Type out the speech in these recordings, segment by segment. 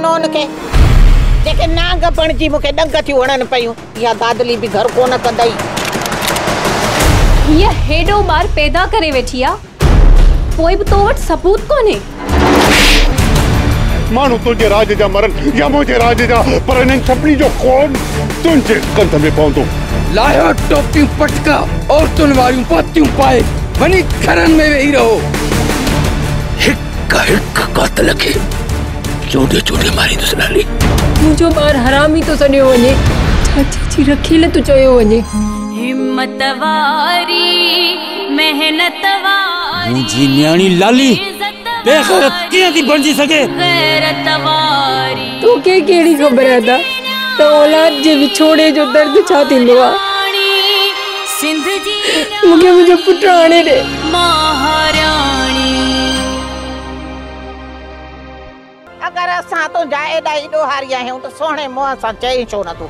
ॾिनो उनखे जेके नांग बणजी मूंखे डंग थियूं हणनि पयूं। इहा दादली बि घर कोन कंदई। हीअ हेॾो ॿार पैदा करे वेठी आ, पोइ बि तो वटि सबूत कोन्हे। माण्हू तुंहिंजे राज जा मरनि या मुंहिंजे राज जा, पर इन्हनि सभिनी जो खून तुंहिंजे कंध में पवंदो। लायो टोपियूं पटका औरतुनि वारियूं पातियूं पाए वञी घरनि में वेही रहो। हिक हिक कातिल खे चोॾे चोॾे मारींदुसि नाली। मुंहिंजो ॿार हरामी तो सॾियो वञे, चाची जी रखील तो चयो वञे। हिम्मत वारी मेहनत वारी मुंहिंजी न्याणी लाली बेगैरत कीअं थी बणिजी सघे? तोखे कहिड़ी ख़बर आहे त औलाद जे विछोड़े जो दर्द छा थींदो आहे? मूंखे मुंहिंजो पुटु आणे ॾे। अगर असां तुंहिंजा एॾा ई ॾोहारी आहियूं त सोणे मुंहं सां चई छो न तूं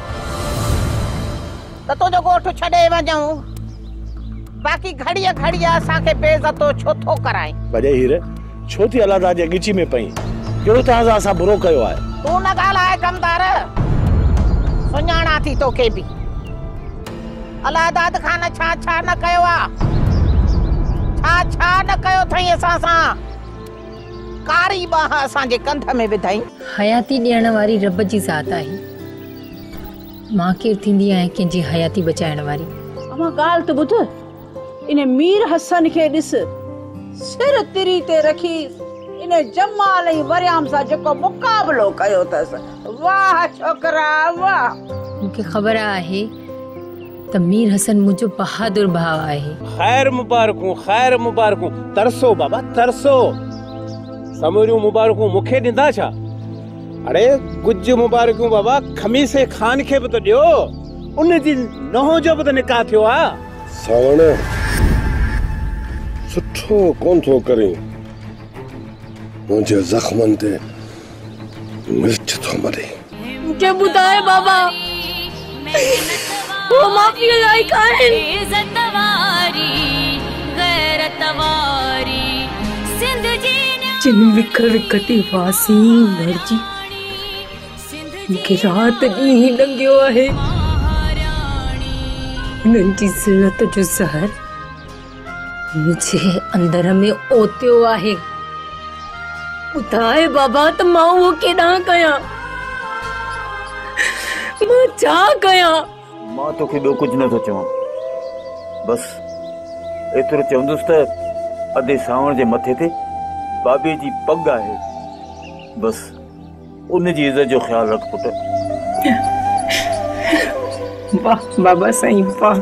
त तुंहिंजो ॻोठु छॾे वञूं? बाक़ी घड़ीअ घड़ीअ असांखे बेइज़तो छो थो कराई? भॼे हीर छो थी अलादा जे गिची में पई? कहिड़ो तव्हां सां असां बुरो कयो आहे? तूं न ॻाल्हाए कमदार, सुञाणा थी तोखे बि। अलादाद खान छा छा न कयो आहे, छा छा न कयो अथई असां सां। कारी बाह असांजे कंध में विधाई। हयाती ॾियण वारी रब जी ज़ात आहे। मां केरु थींदी आहियां कंहिंजी हयाती बचाइण वारी? अमा ॻाल्हि त ॿुध, इन मीर हसन खे ॾिस, सिर तिरी ते रखी इन जमाल ऐं वरियाम सां जेको मुक़ाबलो कयो अथसि। वाह छोकरा वाह। मूंखे ख़बर आहे त मीर हसन मुंहिंजो बहादुर भाउ आहे। खैर मुबारकूं। तरसो बाबा तरसो। समूरियूं मुबारकूं मूंखे ॾींदा छा? अरे गुज मुबारकूं बाबा खमीसे खान खे बि त ॾियो। उन जी नहो जो बि त निकाह थियो आहे। सावण सुठो कोन थो करे, मुंहिंजे ज़ख़्मनि ते मिर्च थो मरे। मूंखे ॿुधाए बाबा, वो माफ़ी लाइक़ आहिनि? इज़त वारी गैरत वारी सिंध जी जिन विख ते वासी मरजी मूंखे रात ॾींहुं लंघियो आहे। उन्हनि जी ज़िलत जो ज़हर मुंहिंजे अंदर में ओतियो आहे। ॿुधाए बाबा त मां उहो केॾां कयां, मां छा कयां? मां तोखे ॿियो कुझु नथो चवां, बस एतिरो चवंदुसि त अधे सावण जे मथे ते बाबे जी पग आहे। बस उन जी इज़त जो ख्याल रख पुट। वाह बाबा साईं वाह।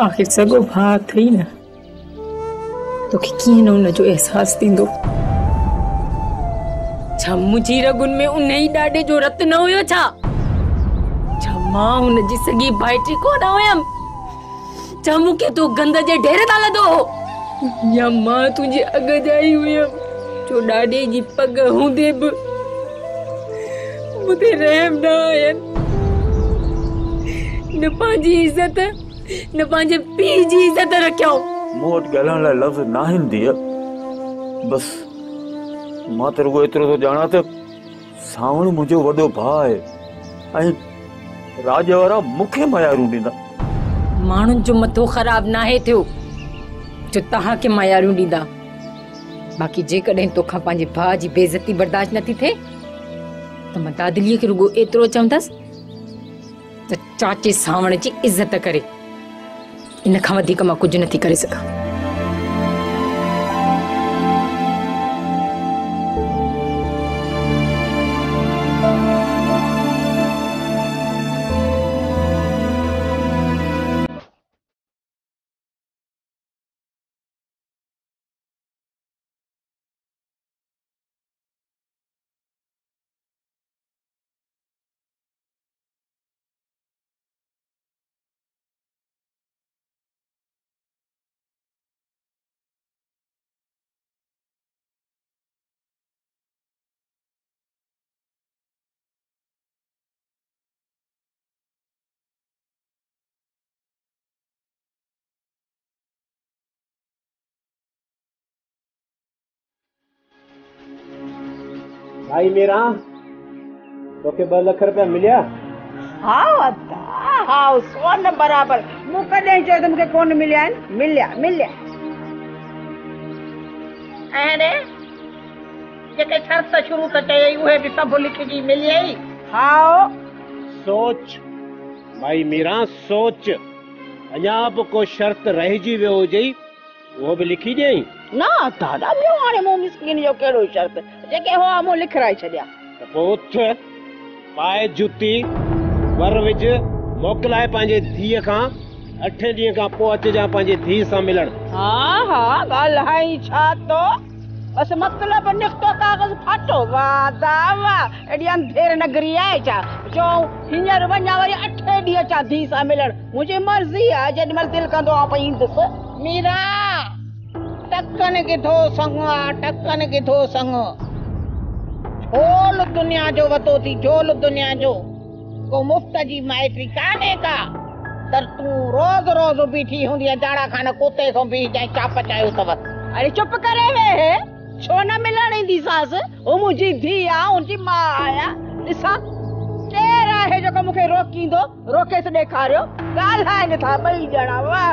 आखिर सॻो भाउ अथई न, तोखे कीअं न उन जो एहसास थींदो? छा मुंहिंजी रगुन में उन ई ॾाॾे जो रत न हुयो छा? छा मां हुन जी सॻी भाइटी कोन हुयमि? छा मूंखे तूं गंद जे ढेर तां लधो हो? या मां तुंहिंजे अॻ जा ई हुयमि जो ॾाॾे जी पग हूंदे बि मूंते रहम न आयनि? न पंहिंजी इज़त न पंहिंजे पीउ जी इज़त रखियो। मूं वटि ॻाल्हाइण लाइ लफ़्ज़ न आहिनि धीअ। बस मां त रुॻो एतिरो थो ॼाणा त सावण मुंहिंजो वॾो भाउ आहे ऐं राज वारा मूंखे मयारूं ॾींदा। माण्हुनि जो मथो ख़राब नाहे थियो जो तव्हांखे मयारूं ॾींदा। बाक़ी जेकॾहिं तोखां पंहिंजे भाउ जी बेइज़ती बर्दाश्त नथी थिए त मां दादलीअ खे रुॻो एतिरो चवंदसि त चाचे सावण जी इज़त करे। इन खां वधीक मां कुझु नथी करे सघां। आई मीरा तोखे 2 लाख रुपया मिलिया? हाँ अदा हाँ सोन बराबर मूं कॾहिं चयो त मूंखे कोन मिलिया आहिनि मिलिया अरे जेके शर्त शुरू त चयई उहे बि सभु लिखजी मिलियई। हाँ सोच भाई मीरा सोच, अञा बि को शर्त रहिजी वियो हुजई उहो बि लिखी ॾियई। ना दादा ॿियो हाणे मूं मिसकिन जो कहिड़ो शर्त जेके हुआ मूं लिखराए छॾिया। त पोइ उथ पाए जुती वर विझ मोकिलाए पंहिंजे धीअ खां 8 ॾींहं खां पोइ अचिजां पंहिंजे धीअ सां मिलण। हाँ ॻाल्हाई छा तो बस मतलब निकतो कागज फाटो वाह दावा एडी अंधेर नगरी आहे छा जो हींअर वञा वरी 8 ॾींहं चा धी सां मिलण मुंहिंजी मर्ज़ी आहे जेॾीमहिल दिलि कंदो आहे पई ईंदुसि। मीरा टकन किथो संग झोल दुनिया जो वतो थी झोल दुनिया जो को मुफ्त जी माइट्री काने का तर तू रोज बीठी हूंदी आहे जाड़ा खाना कुत्ते खां बि जाए चाप चायो अथव। अरे चुप करे वे छो न मिलण ईंदी सास वो मुंहिंजी धीउ आहे उनजी मां आहियां ॾिसां केरु आहे जेको मूंखे रोकींदो रोकेसि ॾेखारियो ॻाल्हाइनि था ॿई ॼणा वाह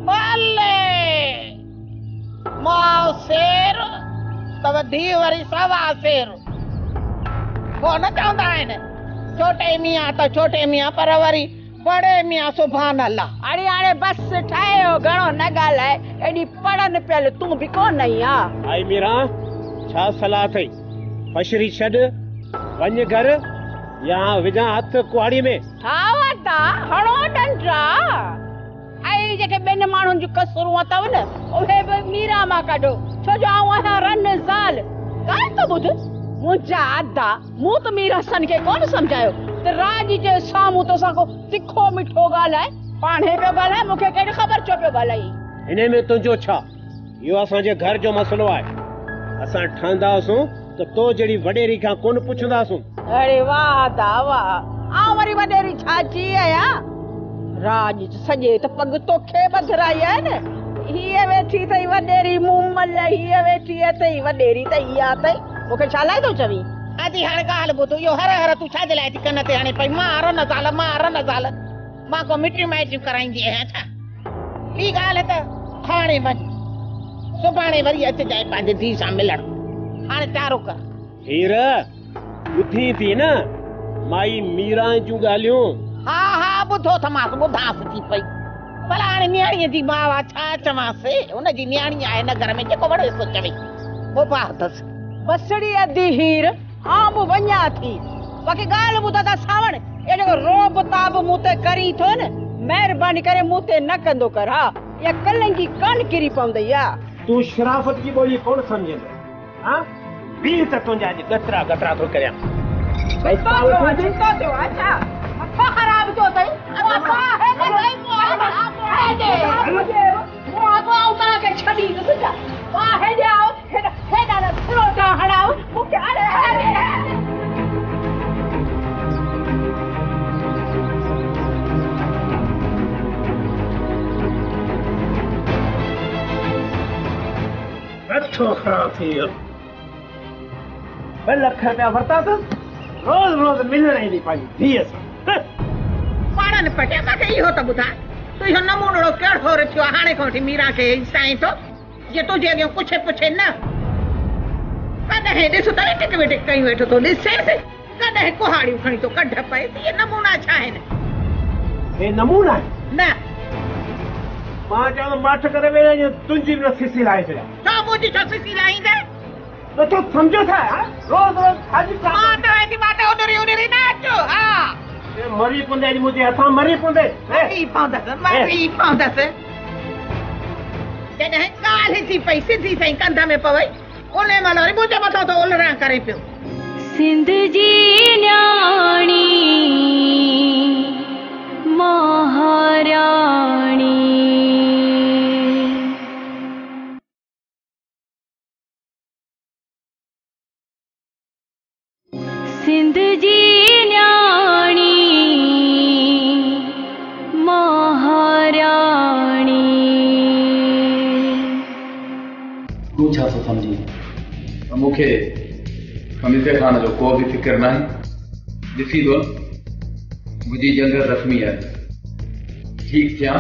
भले मां शेर तव धीउ वरी सवा शेर को न चवंदा आहिनि छोटे मियां त छोटे मियां पर वरी बड़े मियां सुभान अल्लाह। अरे हाणे बस ठाहियो घणो न ॻाल्हाए एॾी पढ़नि पियल तूं बि कोन आई आहे। आई मीरा छा सलाह अथई पछरी छॾ वञ घर या विझां हथ कुआड़ी में? ठावा ता हणो डंडा ऐं जेके ॿिनि माण्हुनि जूं कसरूं अथव न उहे बि मीरा मां कढो छो जो आऊं आहियां रन ज़ाल ॻाल्हि त ॿुध मुंहिंजा अदा मूं त मीरा सन खे कोन सम्झायो त राज जे साम्हूं तोसां को तिखो मिठो ॻाल्हाए पाणे पियो ॻाल्हाए मूंखे कहिड़ी ख़बर छो पियो ॻाल्हाई। हिन में तुंहिंजो छा इहो असांजे घर जो मसइलो आहे असां ठहंदासूं त तो जहिड़ी वॾेरी खां कोन पुछंदासूं। अरे वाह दावा आऊं वरी वॾेरी छाची आहियां राज सॼे त पग तोखे ॿधराई आहे न हीअ वेठी अथई वॾेरी मूमल हीअ वेठी अथई वॾेरी त इहा अथई मूंखे छा लाइ थो चवी। अजी हाणे ॻाल्हि ॿुध इहो हर तूं छाजे लाइ थी कन ते हाणे पई मां रन ज़ाल मां को मिटी माइटियूं कराईंदी आहियां छा? ॿी ॻाल्हि त हाणे वञ सुभाणे वरी अचिजांइ पंहिंजे धीउ सां मिलण हाणे चारो कर। हीर ॿुधी थी न माई मीरा जूं ॻाल्हियूं? हा ॿुधो थमांसि ॿुधांसि थी पई भला हाणे न्याणीअ जी मां आहे छा चवांसि हुनजी न्याणी आहे नगर में जेको वणे सो चवे बोबा अथसि बसड़ी अधी हीर आऊं बि वञा थी बाक़ी ॻाल्हि ॿुध त सावण एॾो रोब ताब मूं ते करी थो न महिरबानी करे मूं ते न कंदो कर हा या कलंगी कान किरी पवंदई हा। तूं शराफ़त जी ॿोली कोन सम्झंदे हा बी त तुंहिंजा गतरा थो करियां। अच्छा मथो ख़राब थियो अथई तव्हांखे छॾींदुसि छा हेॾे आओ हेॾा न थोरो था हणाओ मूंखे नथो ख़राब थी वियो 2 लाख रुपया वरिता अथसि रोज़ मिलण ईंदी पंहिंजी धीअ सां पाण पटिया मूंखे इहो त ॿुधाए तूं इहो नमूनो कहिड़ो रखियो आहे हाणे खां वठी मीरा खे साईं थो जे तुंहिंजे अॻियां कुझु पुछे न कॾहिं ॾिस त टिक विटिक कयूं वेठो थो ॾिसेसि कॾहिं कुहाड़ियूं खणी थो कढ पए इहे नमूना छा आहिनि? हे नमूना न मां चवां माठ करे वेठे तुंहिंजी बि सिसी लाहे छॾियां। छा मुंहिंजी छो सिसी लाहींदे त तूं सम्झो छा रोज़ खाजी मां त वेंदी मां त उनरी न अचो हा मरी पुंदे मुंहिंजे हथां मरी पुंदे मरी पवंदसि जॾहिं ॻाल्हि थी पई सिधी सही कंध में पवई उन महिल वरी मुंहिंजे मथां थो उलरा करे पियो। सिंध जी न्याणी महाराणी सिंध जी न्याणी महाराणी तूं छा थो सम्झी मूंखे खमीसे खान जो को भी फिक्र नहीं ॾिसी दो मुझी जंग रस्मी है ठीक थिया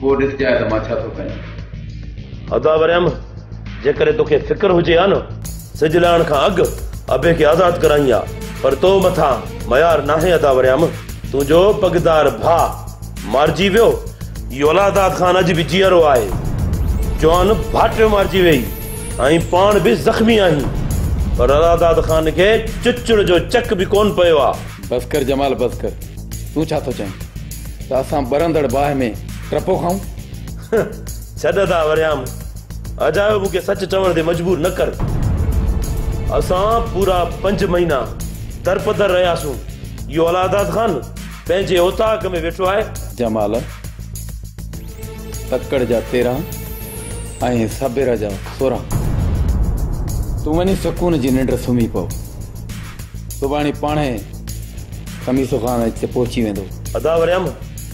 वो ॾिस जाए तो मां छा तो कयां अदा वरियम जेकर तोखे फिक्र हुजे आ न सिजलाण खां अग अबे के आजाद कराई आ पर तो मथा मयार नाहे अदा वरियम तुझो पगदार भा मारजी वियो यो औलादाद खान अज भी जीअरो आहे जवान भाट मारजी वई आई पान भी जख्मी आई पर औलादाद खान के चुचड़ जो चक भी कोन पयो आ बस कर जमाल बस कर तू छा तो चाहे तो असां बरंदड़ बाह में टपो खाऊं छॾदा वरियाम अजायो मूंखे सच चवण ते मजबूर न कर असां पूरा 5 महीना दरपदर रहियासूं यो औलादाद खान पंहिंजे ओताक में वेठो आहे जमाल तकड़ जा 13 ऐं सबेर जा 16 तू वञी सुकून जी निंड सुम्ही पओ सुभाणे पाणे खमीसो खान हिते पहुची वेंदो अदा वरियम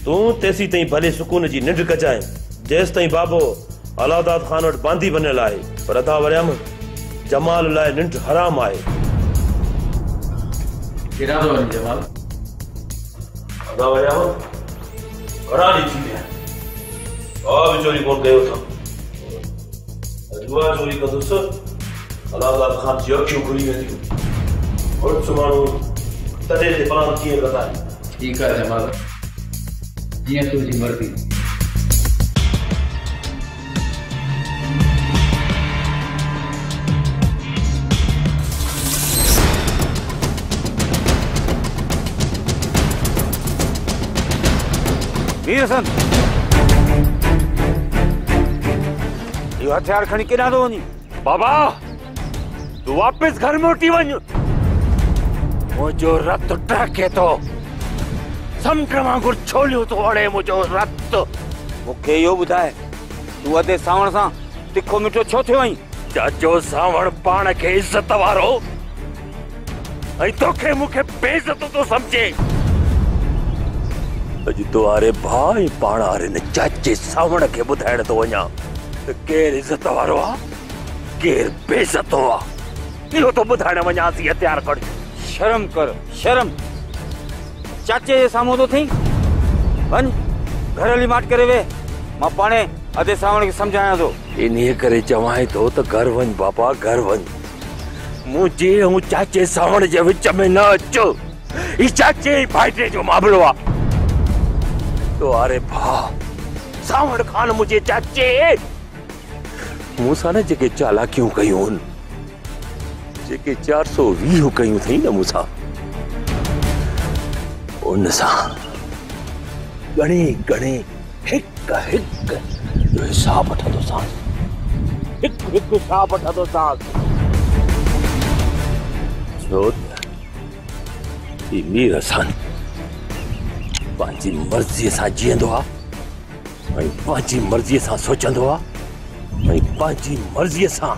तू तेसी ताईं भले सुकून जी निंड कचाए जेस ताईं बाबो औलादाद खान वटि बांधी बनियल आहे पर अदा वरियम जमाल लाइ निंड हराम आहे केॾा थो वञे जमाल अदा वरियम घणा ॾींहं थी विया भी चोरी कोन कयो था दुआ चोरी कंदुसि औलादाद खान जी अखियूं खुली वेंदियूं और सुमाणो तॾहिं ते प्लान कीअं कंदा ठीक है जमाल जीअं तुंहिंजी मर्ज़ी वीर हसन यो हथियार खणी केॾां थो वञी बाबा तू वापस घर मोटी वञ मुझो रत टहके तो समुंड वांगुर छोलियो तो अड़े मुझो रत मूंखे इहो ॿुधाए तू अधे सावण सां तिखो मिठो छो थियो आहीं चाचो सावण पाण खे इज्जत वारो ऐं तोखे मूंखे बेइज्जत तो समझे अॼु तो आरे भाई पाण आरे न चाचे सावण खे ॿुधाइण तो वञा त केर इज्जत वारो आ केर बेइज्जत आ इहो तो ॿुधाइण वञासीं हथियार खणी शर्म कर शर्म चाचे जे साम्हूं तो थी वञ घर हली माट करे वे मां पाणे अधे सावण खे सम्झायां थो इन्हीअ करे चवां थो त घर वञ बाबा घर वञ मुंहिंजे ऐं चाचे सावण जे विच में न अचो ही चाचे ऐं भाइटे जो मामलो आहे तो अरे भा सावण खान मुझे चाचे मूंसां न जेके चालाकियूं कयूं आहिनि जेके 420 कयूं अथई न मूंसां उन सां घणे घणे हिक हिक जो हिसाब वठंदोसांस हिक हिक हिसाब वठंदोसांस छो त ही मीर हसन पंहिंजी मर्ज़ीअ सां जीअंदो आहे ऐं पंहिंजी मर्ज़ीअ सां सोचंदो आहे ऐं पंहिंजी मर्ज़ीअ सां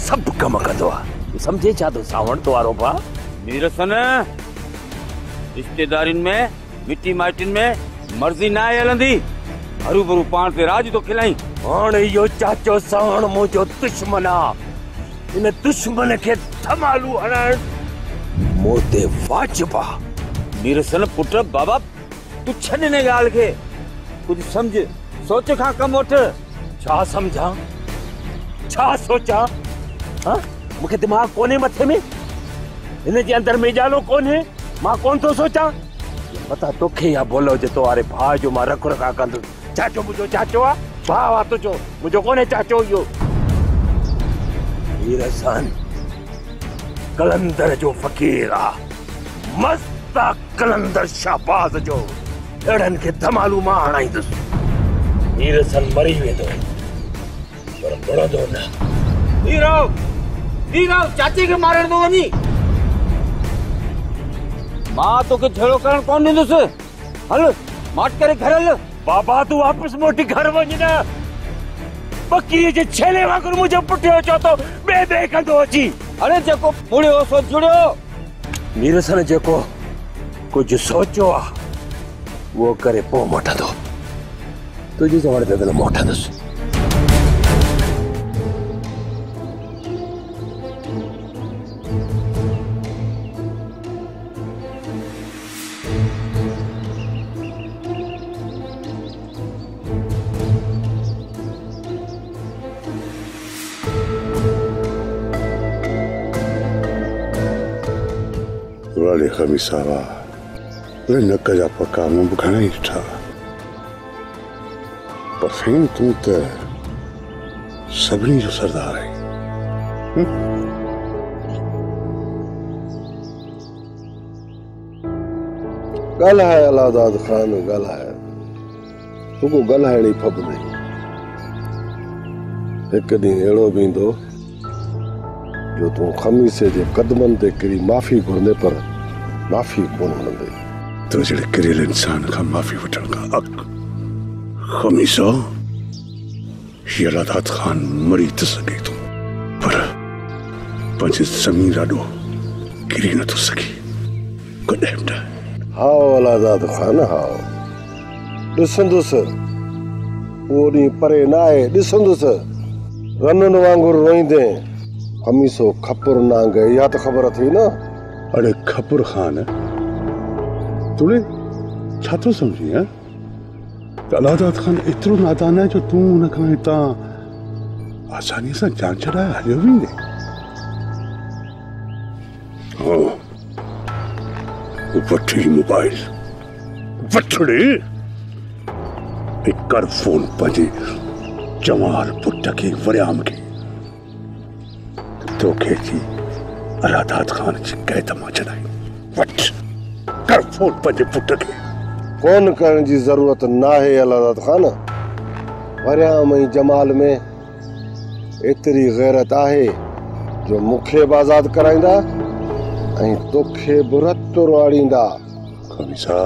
सभु कम कंदो आहे समझे छा तो सावण तो वारो भा मीर हसन रिश्तेदारियुनि में मिटी माइटियुनि में मर्ज़ी न हलंदी हरू भरू पाण ते राज तो खिलाई हाणे इहो चाचो सावण मुंहिंजो दुश्मन आहे इन दुश्मन खे धमालू हणण मूं ते वाजिब आहे मीर हसन पुट बाबा तू छॾ हिन ॻाल्हि खे कुझु सम्झ सोच खां कमु वठ छा सम्झां छा सोचां हाँ मूंखे दिमाग़ कोन्हे मथे में हिन जे अंदर में जालो कोन्हे मां कोन थो सोचां पता तोखे या बोलो जे तो वारे भाउ जो मां रख रखा कंदुसि चाचो मुंहिंजो चाचो आहे भाउ आहे तुंहिंजो मुंहिंजो कोन्हे चाचो इहो वीर हसन कलंदर जो फ़क़ीर आहे मस्त आहे कलंदर शाहबाज़ जो अहिड़नि खे धमालू मां हणाईंदुसि वीर हसन मरी वेंदो पर मुड़ंदो न वीरो चाचे के मारण दो वनी मां तो के झड़ो करण कौन ॾींदुसि हल माट करे घर हल बाबा तू वापस मोटी घर वञ न बकरीअ जे छेले वांगुरु मुंहिंजो पुठियो चओ तो बे कंदो अची अरे जेको मुड़ियो सो जुड़ियो मीर हसन जेको कुझु सोचियो आहे उहो करे पोइ मोटंदो तुंहिंजी चवण ते त मोटंदुसि खमीसा नक जा पका मूं घणा ई ॾिठा पर साईं तूं त सभिनी जो सरदार आहीं। ॻाल्हाए अलादाद खान ॻाल्हाए रुगो ॻाल्हाइण ई फब नहीं। हिकु ॾींहुं अहिड़ो बि ईंदो जो तूं खमीसे जे कदमनि ते किरी माफ़ी घुरंदे पर माफ़ी कोन वणंदई। तो जहिड़े किरियल इंसान खां माफ़ी वठण खां अॻु खमीसो हीअ अलादाद खान मरी त सघे थो पर पंहिंजे ज़मीन ॾाढो किरी नथो सघे कॾहिं बि। हाओ अलादाद खान हाओ ॾिसंदुसि उहो ॾींहुं परे न आहे। ॾिसंदुसि रननि वांगुरु रोईंदे खमीसो खपुर नांग इहा त ख़बर थी न। अड़े खपुर खान तूने छा थो सम्झी है? अलादाद खान एतिरो नादान आहे जो तूं हुन खां हितां आसानी सां जान छॾाए हलियो वेंदे। वठी मोबाइल वठड़े कर फोन पंहिंजे जवान पुट खे वरियाम खे तोखे जी अलादाद खान जी कैद मां छॾाई। वठ कर फोन पंहिंजे पुट खे। फोन करण जी ज़रूरत नाहे अलादाद खान। वरियाम ऐं जमाल में एतिरी गैरत आहे जो मूंखे बि आज़ाद कराईंदा ऐं तोखे बि रत रुआड़ींदा। खमीसा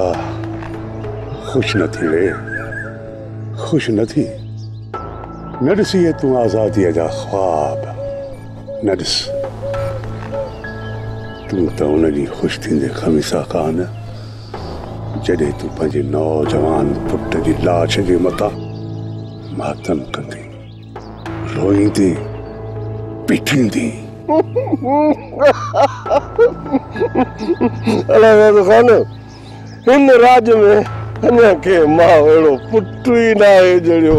खुश न थी वे खुश न थी न ॾिसी तूं आज़ादीअ जा ख्वाब न ॾिस। तूं त उन ॾींहुं ख़ुशि थींदे खमीसा खान जॾहिं तूं पंहिंजे नौजवान पुट जी लाश जे मथां मातम कंदी रोईंदी पीटींदी। अलादाद खान हिन राज में अञा के मां अहिड़ो पुट ई न आहे जहिड़ो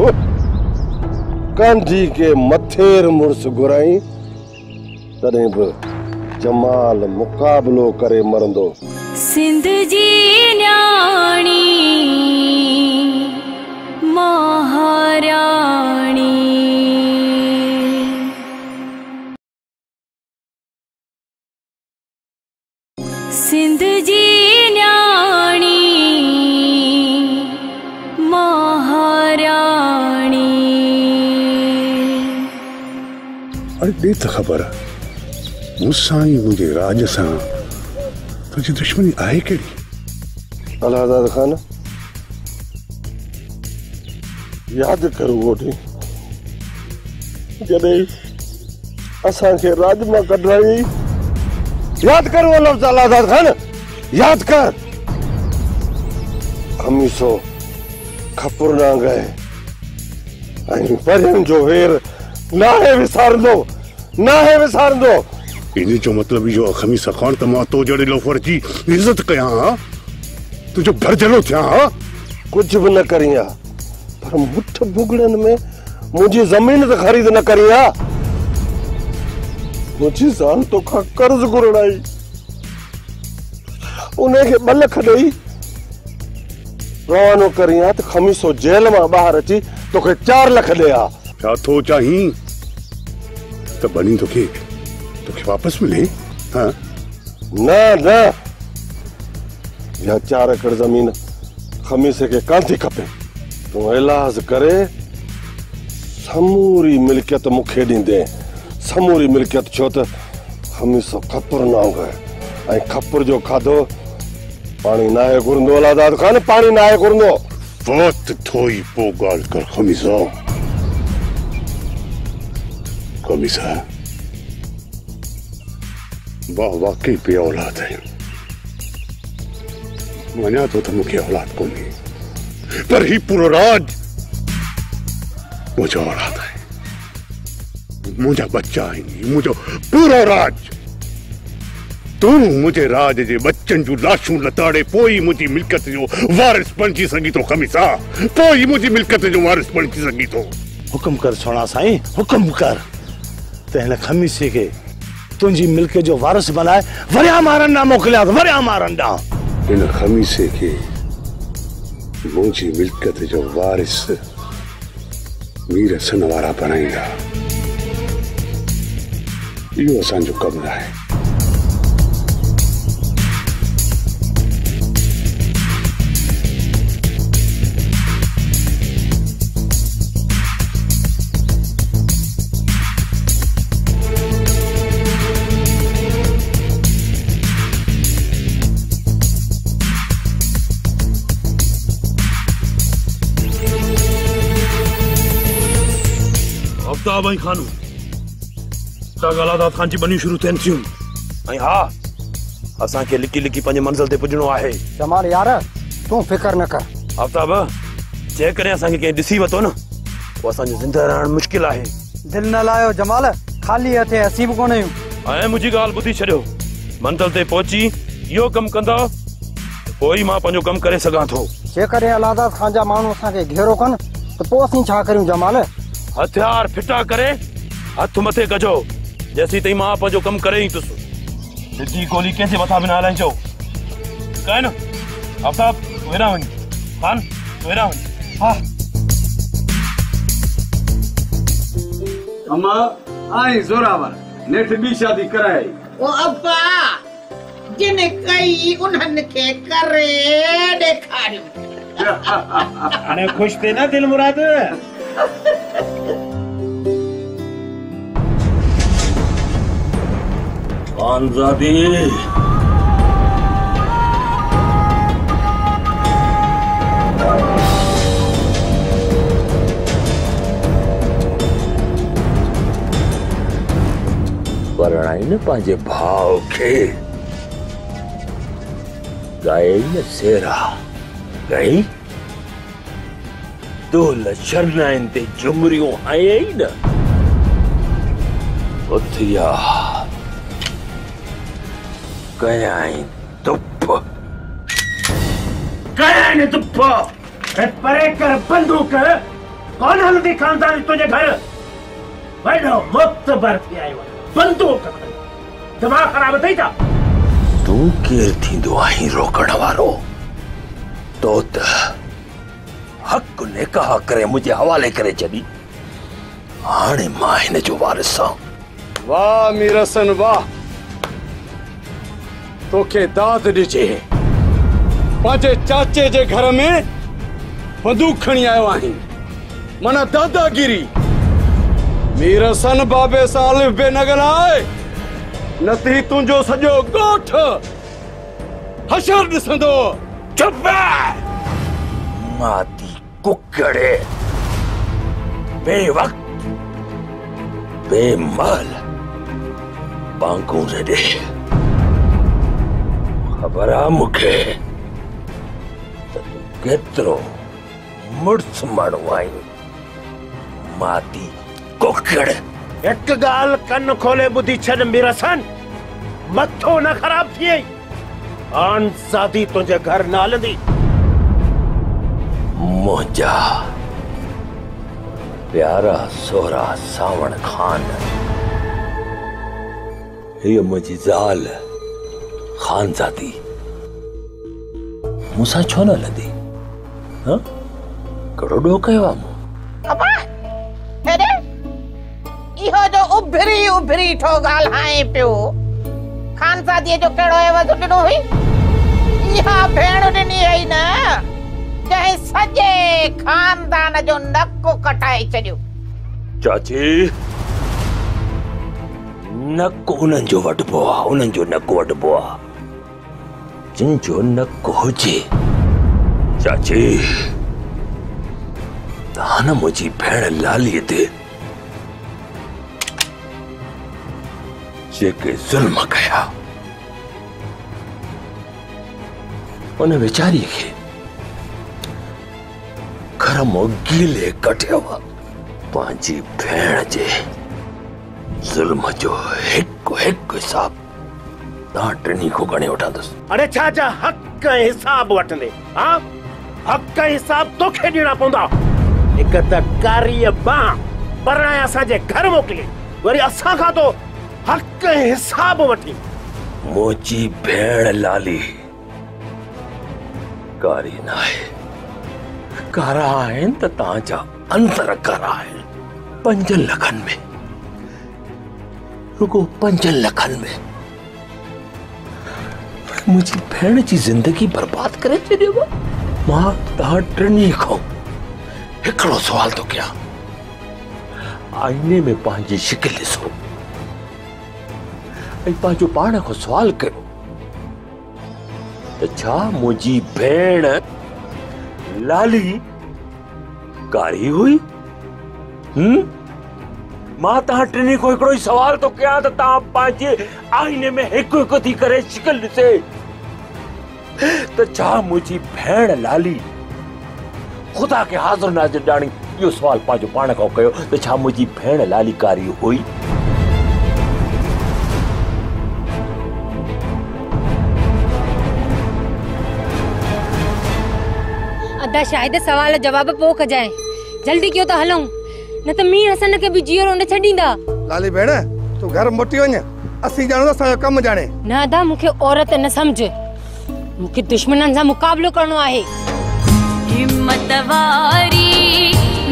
कांधी के मथेर मुड़ुस घुराई तॾहिं बि जमाल मुक़ाबलो करे मरंदो। सिंध जी न्याणी महाराणी सिंध जी न्याणी महाराणी। अरे दे त ख़बर मूंसां ई मुंहिंजे राज सां तुंहिंजी दुश्मनी आहे कहिड़ी? अलादाद खान यादि कर उहो ॾींहुं जॾहिं असांखे राज मां कढाई। यादि कर उहो लफ़्ज़ अलादाद खान यादि कर। खमीसो खपुर नांग ऐं परियनि जो वेर नाहे विसारंदो नाहे विसारंदो। इन जो मतलब इहो खमीसा खान त मां तो जहिड़े लोफर जी इज़त कयां तुंहिंजो भरजलो थियां कुझु बि न करी पर मुठ भुगड़नि में मुंहिंजी ज़मीन त ख़रीद न करी मुंहिंजी ज़ाल तोखां कर्ज़ घुरणाई उनखे 2 लख ॾेई रवानो करी त खमीसो जेल मां ॿाहिरि अची तोखे 4 लख ॾिया। छा थो चाहीं त बनी तोखे वापस मिले? हाँ? ना ना या 4 एकड़ जमीन खमीसे के कांती खपे। तू इलाज करे समूरी मिल्कियत मुखे ॾींदे समूरी मिल्कियत छो त खमीसो खपुर न होगा ऐं खपुर जो खाधो पानी नाहे घुरंदो। अलादाद खान पानी नाहे घुरंदो। वक्त थोई पो ॻाल्हि कर खमीसा। खमीसा वाकई पे औलाद है। मना तो मुझे औलाद को नहीं पर ही पूरा राज मुझे औलाद है। मुझे बच्चा है नहीं मुझे पूरा राज। तू मुझे राज जे बच्चन जो लाशूं लताड़े पोई मुझी मिल्कत जो वारिस बणजी सगी तो खमीसा पोई मुझी मिल्कत जो वारिस बणजी सगी तो। हुक्म कर सोना साईं हुक्म कर। तेन खमीसे के तुझी मिल्क जो वारिस बनाए वरिया मारन ना मोकलिया वरिया मारन ना इन खमीसे के मुझी मिल्कत जो वारिस मीर सन वारा बनाईंदा यो असांजो कम है। भाई खानू गालादात खान जी बनी शुरू थियन थियूं ऐं हा असां के लिकी लिकी पंहिंजे मंज़िल ते पुॼणो आहे। जमाल यार तू फिकर न कर। आफ्ताब जे करे असां के कंहिं ॾिसी वतो न वो असांजो ज़िंदा रहण मुश्किल आहे। दिल न लायो जमाल खाली हथे असीं भी कोन आहियूं। ऐं मुंहिंजी ॻाल्हि ॿुधी छॾियो मंज़िल ते पहुची इहो कमु कंदा पोइ ई मां पंहिंजो कमु करे सघां थो। जेकॾहिं अलादात खान जा माण्हू असांखे घेरो कनि त पोइ असीं छा करियूं जमाल? हथियार फिटा करे हथ मथे कजो जैसी तई मां पंहिंजो कमु करे ई तुस सिधी गोली कंहिंजे मथां बिना हलाइजो कहे न। आफ्ताब वेरा वञ खान वेरा वञ। हा अम्मा आई जोरावर नेठ बी शादी कराई। ओ अब्बा जिन कई उन्हनि के करे ॾेखारियो। हाणे खुश थे ना दिल मुराद। खानजादी परणाई न पंहिंजे भाव खे गए न सेरा गई दो लछरनाइन ते जुमरियूं आए न उथिया कयाई तुप कयाई तुप परे कर बंदूक कौन हल्दी खानदानी तुझे घर वॾो मुख़्तबर थी आयो बंदूक दिमाग़ ख़राब थई था। तू केर थींदो आहीं रोकण वारो? तो त हक निकाह करे मुझे हवाले करे छॾी हाणे मां हिन जो वारिस आं। वाह मीरसन वाह तोखे दाद ॾिजे पंहिंजे चाचे जे घर में बंदूक खणी आयो आहीं माना दादागिरी। मीरसन बाबे सां अलिफ बे न ॻाल्हाए न थी तुंहिंजो सॼो ॻोठ हशर ॾिसंदो। चुप माती कुकड़े बेवक्त बेमल बांकू रे खबर आ मूंखे त तूं केतिरो मुड़स माण्हू आहीं माती कुकड़। एक गाल कन खोले बुद्धि छड़ मीरसन मथो न खराब थिए आन सादी तुझे घर न हलंदी। मुंहिंजा प्यारा सोहरा सावण खान हीअ मुंहिंजी ज़ाल खानजादी मूंसां छो न हलंदी? हाँ कहिड़ो ॾोह कयो आहे मूं? अबा हेॾे इहो जो उभरी उभरी ठो ॻाल्हाए पियो खानजादीअ जो कहिड़ो एवज़ ॾिनो हुई? इहा भेण ॾिनी हुई न जंहिं सॼे खानदान जो नक कटाए छॾियो। चाची नक उन्हनि जो वढबो आहे उन्हनि जो नक वढबो आहे जिन जो नक हुजे। चाची तव्हां न मुंहिंजी भेण लालीअ ते जेके ज़ुल्म कया उन वेचारीअ खे घर मां गीले कढियो पंहिंजी भेण जे ज़ुल्म जो हिकु हिकु हिसाब तव्हां टिनी खां खणी वठंदुसि। अरे छा हक़ ऐं हिसाब वठंदे? हाँ हक़ ऐं हिसाब तोखे ॾियणा पवंदा। हिकु त कारीअ बां परणाए असांजे घर मोकिले वरी असां खां तो हक हिसाब वठी। मुझी भेण लाली कारी नाहे, कारा आहिनि त तव्हांजा अंतर कारा आहिनि। 5 लखनि में, रुगो 5 लखनि में मुझी भेण जी जिंदगी बर्बाद करे छॾियो। मां तव्हां टिनी खां हिकिड़ो सवाल थो कयां, आईने में पंहिंजी शिकिल ॾिसो ऐं पंहिंजो पाण खां सवाल कयो त छा मुंहिंजी भेण लाली कारी हुई? मां तव्हां टिनी खां हिकिड़ो ई सवाल थो कयां त तव्हां पंहिंजे आईने में हिकु हिकु थी करे शिकिल ॾिसे त छा मुंहिंजी भेण लाली ख़ुदा खे हाज़िर नाज़िर ॼाणी इहो सवाल पंहिंजो पाण खां कयो त छा मुंहिंजी भेण लाली कारी हुई? अदा शायद सवाल जवाब पो कजाए, जल्दी कयो त हलूं, न त मीर हसन के भी जियो रोंड छडींदा। लाली भेण तू घर मोटी वञ, असी जानो असा कम जाने। न अदा मूंखे औरत न समझ, मूंखे दुश्मनन सां मुकाबलो करणो आहे। हिम्मत वारी,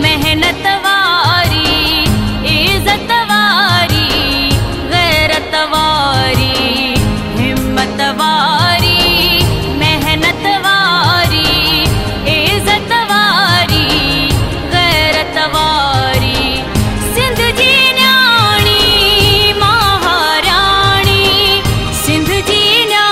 मेहनत वारी, इज्जत वारी, गैरत वारी, हिम्मत वारी, मेहनत वारी, इज्जत वारी, गैरत वारी, सिंध जी न्याणी महाराणी, सिंध जी न्याणी